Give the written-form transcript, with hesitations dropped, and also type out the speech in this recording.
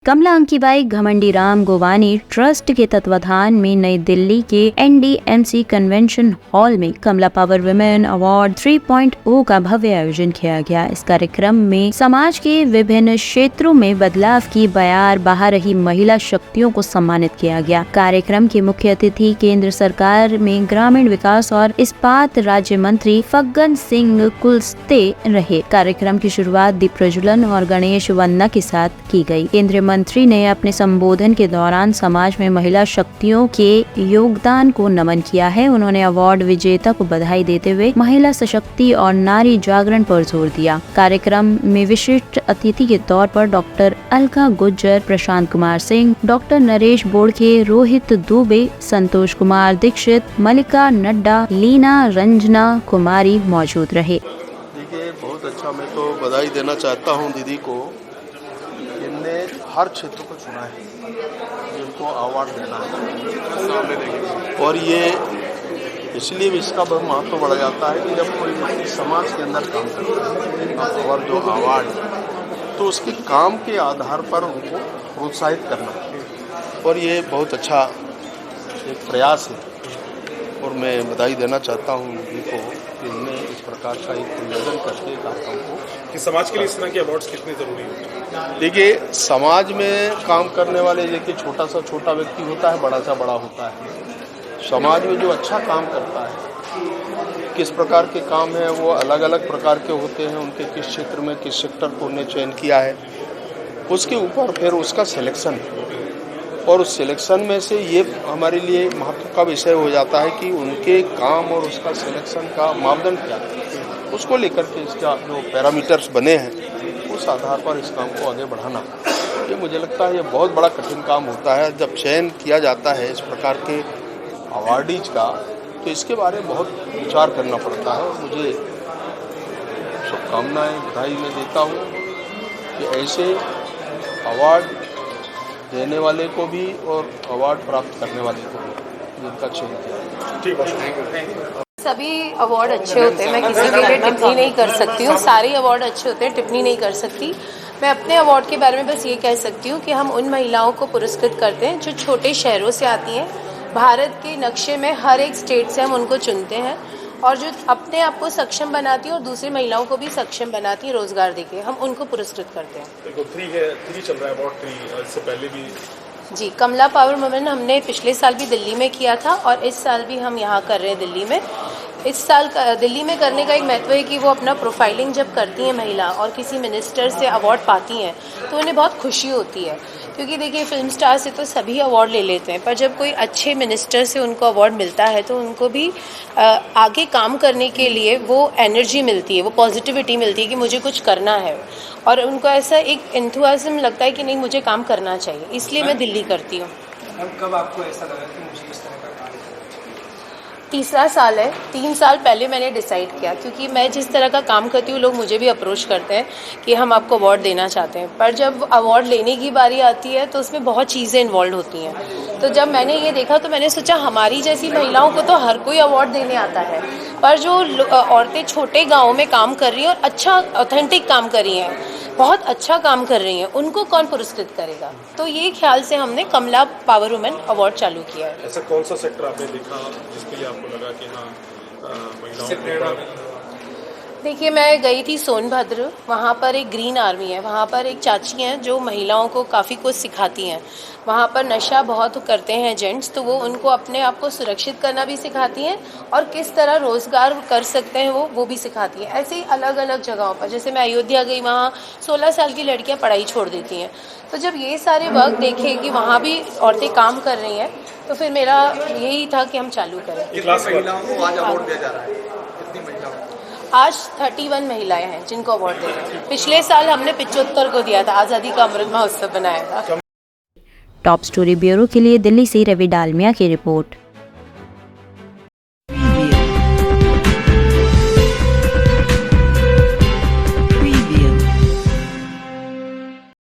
कमला अंकीबाई घमंडी राम गोवानी ट्रस्ट के तत्वाधान में नई दिल्ली के NDMC कन्वेंशन हॉल में कमला पावर वुमेन अवार्ड 3.0 का भव्य आयोजन किया गया। इस कार्यक्रम में समाज के विभिन्न क्षेत्रों में बदलाव की बयार बहा रही महिला शक्तियों को सम्मानित किया गया। कार्यक्रम के मुख्य अतिथि केंद्र सरकार में ग्रामीण विकास और इस्पात राज्य मंत्री फग्गन सिंह कुलस्ते रहे। कार्यक्रम की शुरुआत दीप प्रज्वलन और गणेश वंदना के साथ की गई। केंद्रीय मंत्री ने अपने संबोधन के दौरान समाज में महिला शक्तियों के योगदान को नमन किया है। उन्होंने अवार्ड विजेता को बधाई देते हुए महिला सशक्ति और नारी जागरण पर जोर दिया। कार्यक्रम में विशिष्ट अतिथि के तौर पर डॉक्टर अलका गुज्जर, प्रशांत कुमार सिंह, डॉक्टर नरेश बोड़खे, रोहित दुबे, संतोष कुमार दीक्षित, मल्लिका नड्डा, लीना रंजना कुमारी मौजूद रहे। देखिए, बहुत अच्छा, मैं तो बधाई देना चाहता हूँ दीदी को। इनने हर क्षेत्र को चुना है जिनको अवार्ड देना है, और ये इसलिए भी इसका बहुत महत्व बढ़ जाता है कि जब कोई व्यक्ति समाज के अंदर काम करता है और जो अवार्ड, तो उसके काम के आधार पर उनको प्रोत्साहित करना, और ये बहुत अच्छा एक प्रयास है। और मैं बधाई देना चाहता हूँ दीदी को कि इन्होंने इस प्रकार का एक निवेदन करके कार्यक्रम को कि समाज के लिए इस तरह के अवार्ड्स कितने ज़रूरी हैं। देखिए, समाज में काम करने वाले, देखिए छोटा सा छोटा व्यक्ति होता है, बड़ा सा बड़ा होता है। समाज में जो अच्छा काम करता है, किस प्रकार के काम है वो अलग अलग प्रकार के होते हैं। उनके किस क्षेत्र में, किस सेक्टर को उन्हें चयन किया है, उसके ऊपर फिर उसका सिलेक्शन, और उस सिलेक्शन में से ये हमारे लिए महत्व का विषय हो जाता है कि उनके काम और उसका सिलेक्शन का मापदंड क्या है, उसको लेकर के इसका जो पैरामीटर्स बने हैं उस आधार पर इस काम को आगे बढ़ाना, ये मुझे लगता है ये बहुत बड़ा कठिन काम होता है। जब चयन किया जाता है इस प्रकार के अवार्डीज का, तो इसके बारे में बहुत विचार करना पड़ता है। और मुझे शुभकामनाएं, बधाई मैं देता हूँ कि ऐसे अवार्ड देने वाले को भी और अवार्ड प्राप्त करने वाले को भी जिनका चयन किया। ठीक है, सभी अवार्ड अच्छे होते हैं, मैं किसी के लिए टिप्पणी नहीं कर सकती हूँ। सारे अवार्ड अच्छे होते हैं, टिप्पणी नहीं कर सकती। मैं अपने अवार्ड के बारे में बस ये कह सकती हूँ कि हम उन महिलाओं को पुरस्कृत करते हैं जो छोटे शहरों से आती हैं। भारत के नक्शे में हर एक स्टेट से हम उनको चुनते हैं, और जो अपने आप को सक्षम बनाती हैं और दूसरी महिलाओं को भी सक्षम बनाती हैं रोजगार देके, हम उनको पुरस्कृत करते हैं। देखो, 3 चल रहा है अवार्ड 3, इससे पहले भी जी, कमला पावर वुमेन हमने पिछले साल भी दिल्ली में किया था और इस साल भी हम यहाँ कर रहे हैं दिल्ली में। इस साल दिल्ली में करने का एक महत्व है कि वो अपना प्रोफाइलिंग जब करती हैं महिला और किसी मिनिस्टर से अवार्ड पाती हैं तो उन्हें बहुत खुशी होती है, क्योंकि देखिए फिल्म स्टार से तो सभी अवार्ड ले लेते हैं, पर जब कोई अच्छे मिनिस्टर से उनको अवार्ड मिलता है तो उनको भी आगे काम करने के लिए वो एनर्जी मिलती है, वो पॉजिटिविटी मिलती है कि मुझे कुछ करना है, और उनको ऐसा एक एंथुसियाज्म लगता है कि नहीं, मुझे काम करना चाहिए। इसलिए मैं दिल्ली करती हूँ। कब आपको ऐसा लगा कि मुझे इस तरह का काम? तीसरा साल है। 3 साल पहले मैंने डिसाइड किया, क्योंकि मैं जिस तरह का काम करती हूँ लोग मुझे भी अप्रोच करते हैं कि हम आपको अवार्ड देना चाहते हैं, पर जब अवार्ड लेने की बारी आती है तो उसमें बहुत चीज़ें इन्वॉल्व होती हैं। तो जब मैंने ये देखा तो मैंने सोचा हमारी जैसी महिलाओं को तो हर कोई अवार्ड देने आता है, पर जो औरतें छोटे गाँव में काम कर रही हैं और अच्छा ऑथेंटिक काम कर रही हैं, बहुत अच्छा काम कर रही हैं, उनको कौन पुरस्कृत करेगा। तो ये ख्याल से हमने कमला पावर वुमेन अवार्ड चालू किया है। ऐसा कौन सा सेक्टर आपने देखा जिसके लिए आपको लगा कि हाँ महिलाओं को? देखिए, मैं गई थी सोनभद्र, वहाँ पर एक ग्रीन आर्मी है, वहाँ पर एक चाची हैं जो महिलाओं को काफ़ी कुछ सिखाती हैं। वहाँ पर नशा बहुत करते हैं जेंट्स, तो वो उनको अपने आप को सुरक्षित करना भी सिखाती हैं और किस तरह रोज़गार कर सकते हैं वो भी सिखाती हैं। ऐसे ही अलग अलग जगहों पर, जैसे मैं अयोध्या गई, वहाँ 16 साल की लड़कियाँ पढ़ाई छोड़ देती हैं। तो जब ये सारे वर्क देखे कि वहाँ भी औरतें काम कर रही हैं, तो फिर मेरा यही था कि हम चालू करें। महिलाओं को आज अवार्ड दिया जा रहा है, कितनी महिलाओं? आज 31 महिलाएं हैं जिनको अवार्ड दे रहे हैं। पिछले साल हमने 75 को दिया था, आज़ादी का अमृत महोत्सव बनाया था। टॉप स्टोरी ब्यूरो के लिए दिल्ली से रवि डालमिया की रिपोर्ट।